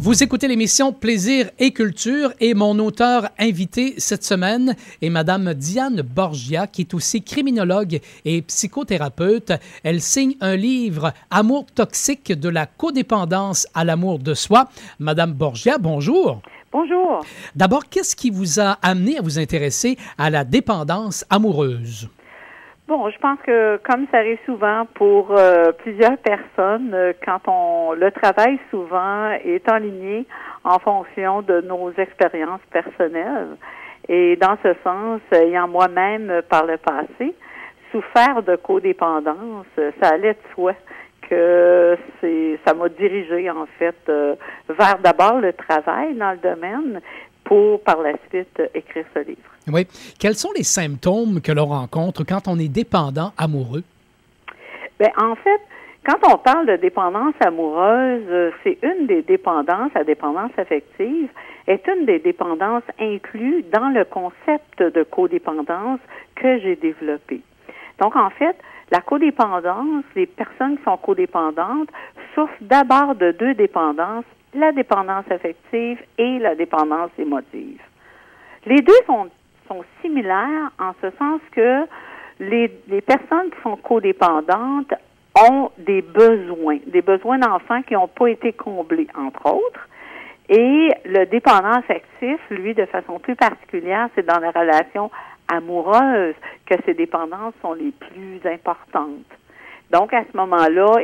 Vous écoutez l'émission Plaisir et Culture et mon auteur invité cette semaine est Madame Diane Borgia, qui est aussi criminologue et psychothérapeute. Elle signe un livre « Amour toxique, de la codépendance à l'amour de soi ». Madame Borgia, bonjour. Bonjour. D'abord, qu'est-ce qui vous a amené à vous intéresser à la dépendance amoureuse? Bon, je pense que comme ça arrive souvent pour plusieurs personnes, quand on le travail souvent est enligné en fonction de nos expériences personnelles. Et dans ce sens, ayant moi-même par le passé souffert de codépendance, ça allait de soi que ça m'a dirigé en fait vers d'abord le travail dans le domaine pour par la suite écrire ce livre. Oui. Quels sont les symptômes que l'on rencontre quand on est dépendant amoureux? Bien, en fait, quand on parle de dépendance amoureuse, c'est une des dépendances, la dépendance affective, est une des dépendances incluses dans le concept de codépendance que j'ai développé. Donc, en fait, la codépendance, les personnes qui sont codépendantes souffrent d'abord de deux dépendances, la dépendance affective et la dépendance émotive. Les deux sont similaires en ce sens que les personnes qui sont codépendantes ont des besoins d'enfants qui n'ont pas été comblés, entre autres. Et le dépendant affectif, lui, de façon plus particulière, c'est dans la relation amoureuse que ces dépendances sont les plus importantes. Donc, à ce moment-là,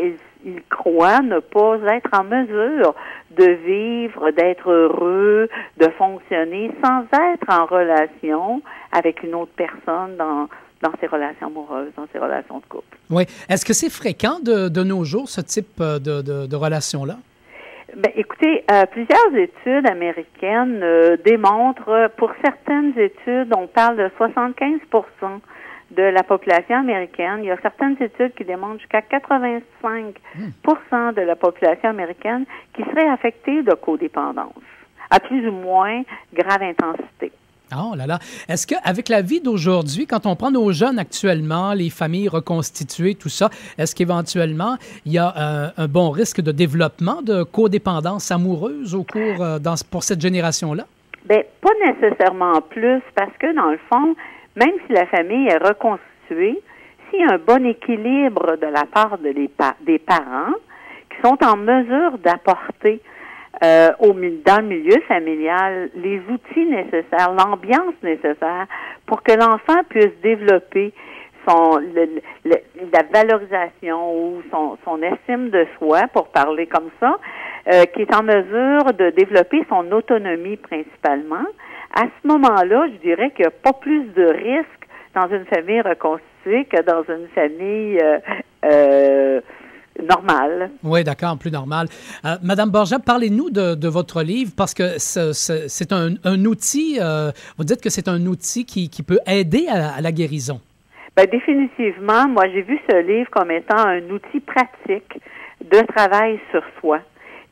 il croit ne pas être en mesure de vivre, d'être heureux, de fonctionner sans être en relation avec une autre personne dans ses relations amoureuses, dans ses relations de couple. Oui. Est-ce que c'est fréquent de nos jours, ce type de relation-là? Ben, écoutez, plusieurs études américaines démontrent, pour certaines études, on parle de 75% de la population américaine. Il y a certaines études qui démontrent jusqu'à 85% de la population américaine qui serait affectée de codépendance, à plus ou moins grave intensité. Oh là là. Est-ce qu'avec la vie d'aujourd'hui, quand on prend nos jeunes actuellement, les familles reconstituées, tout ça, est-ce qu'éventuellement, il y a un bon risque de développement de codépendance amoureuse au cours pour cette génération-là? Bien, pas nécessairement plus, parce que dans le fond, même si la famille est reconstituée, s'il y a un bon équilibre de la part des parents qui sont en mesure d'apporter dans le milieu familial les outils nécessaires, l'ambiance nécessaire pour que l'enfant puisse développer la valorisation ou son estime de soi, pour parler comme ça, qui est en mesure de développer son autonomie principalement. À ce moment-là, je dirais qu'il n'y a pas plus de risques dans une famille reconstituée que dans une famille normale. Oui, d'accord, plus normale. Madame Borgia, parlez-nous de votre livre, parce que c'est un outil, vous dites que c'est un outil qui peut aider à la guérison. Bien, définitivement, moi, j'ai vu ce livre comme étant un outil pratique de travail sur soi.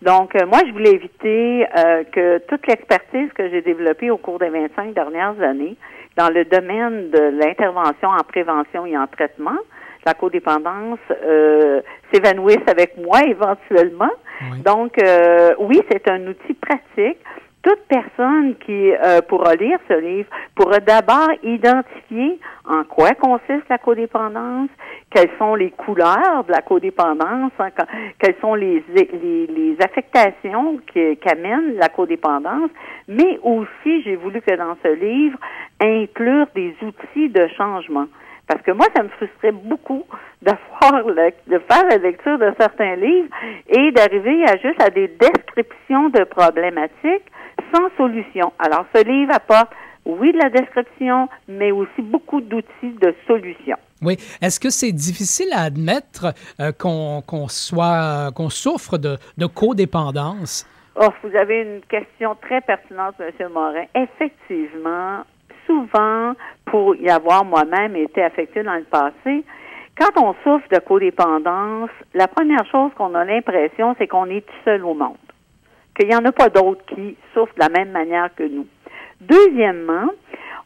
Donc, moi, je voulais éviter que toute l'expertise que j'ai développée au cours des 25 dernières années dans le domaine de l'intervention en prévention et en traitement, la codépendance s'évanouisse avec moi éventuellement. Oui. Donc, oui, c'est un outil pratique. Toute personne qui pourra lire ce livre pourra d'abord identifier en quoi consiste la codépendance, quelles sont les couleurs de la codépendance, quelles sont les affectations qu'amène la codépendance, mais aussi, j'ai voulu que dans ce livre, inclure des outils de changement. Parce que moi, ça me frustrait beaucoup de faire la lecture de certains livres et d'arriver à des descriptions de problématiques sans solution. Alors, ce livre apporte, oui, de la description, mais aussi beaucoup d'outils de solution. Oui. Est-ce que c'est difficile à admettre qu'on souffre de codépendance? Oh, vous avez une question très pertinente, M. Morin. Effectivement, souvent, pour y avoir moi-même été affectée dans le passé, quand on souffre de codépendance, la première chose qu'on a l'impression, c'est qu'on est tout seul au monde, qu'il n'y en a pas d'autres qui souffrent de la même manière que nous. Deuxièmement,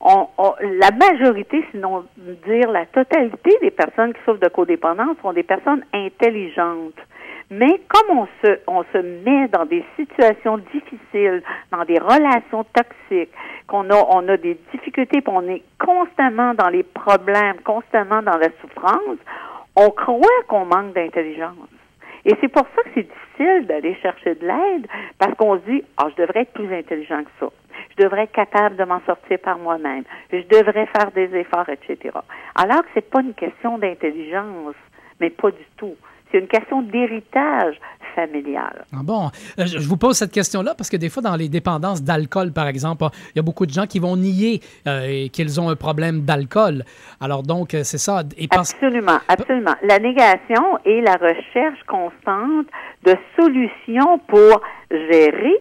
la majorité, sinon dire la totalité des personnes qui souffrent de codépendance sont des personnes intelligentes. Mais comme on se met dans des situations difficiles, dans des relations toxiques, on a des difficultés, puis on est constamment dans les problèmes, constamment dans la souffrance, on croit qu'on manque d'intelligence. Et c'est pour ça que c'est difficile d'aller chercher de l'aide, parce qu'on se dit, je devrais être plus intelligent que ça. Je devrais être capable de m'en sortir par moi-même. Je devrais faire des efforts, etc. Alors que c'est pas une question d'intelligence, mais pas du tout. C'est une question d'héritage familial. Ah bon, je vous pose cette question-là parce que des fois, dans les dépendances d'alcool, par exemple, il y a beaucoup de gens qui vont nier qu'ils ont un problème d'alcool. Alors donc, c'est ça. Absolument, absolument. La négation et la recherche constante de solutions pour gérer,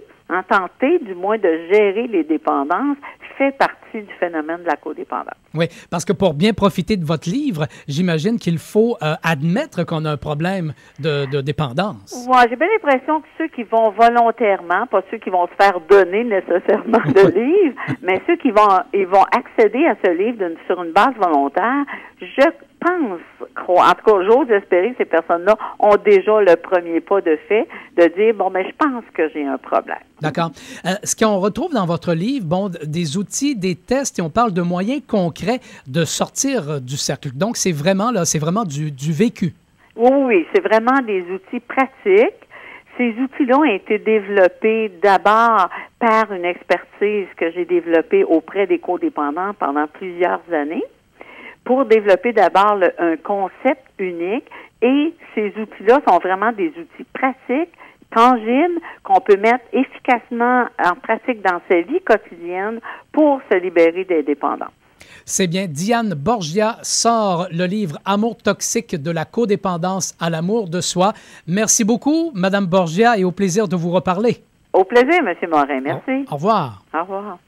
tenter du moins de gérer les dépendances, fait partie du phénomène de la codépendance. Oui, parce que pour bien profiter de votre livre, j'imagine qu'il faut admettre qu'on a un problème de dépendance. Oui, j'ai bien l'impression que ceux qui vont volontairement, pas ceux qui vont se faire donner nécessairement le livre, mais ceux qui vont accéder à ce livre sur une base volontaire, je pense, en tout cas, j'ose espérer que ces personnes-là ont déjà le premier pas de fait, de dire, je pense que j'ai un problème. D'accord. Ce qu'on retrouve dans votre livre, des outils, des tests, et on parle de moyens concrets de sortir du cercle. Donc, c'est vraiment du vécu. Oui, c'est vraiment des outils pratiques. Ces outils-là ont été développés d'abord par une expertise que j'ai développée auprès des codépendants pendant plusieurs années, pour développer d'abord un concept unique, et ces outils-là sont vraiment des outils pratiques, tangibles, qu'on peut mettre efficacement en pratique dans sa vie quotidienne pour se libérer des dépendants. C'est bien. Diane Borgia sort le livre « Amour toxique de la codépendance à l'amour de soi ». Merci beaucoup, Madame Borgia, et au plaisir de vous reparler. Au plaisir, M. Morin. Merci. Au revoir. Au revoir.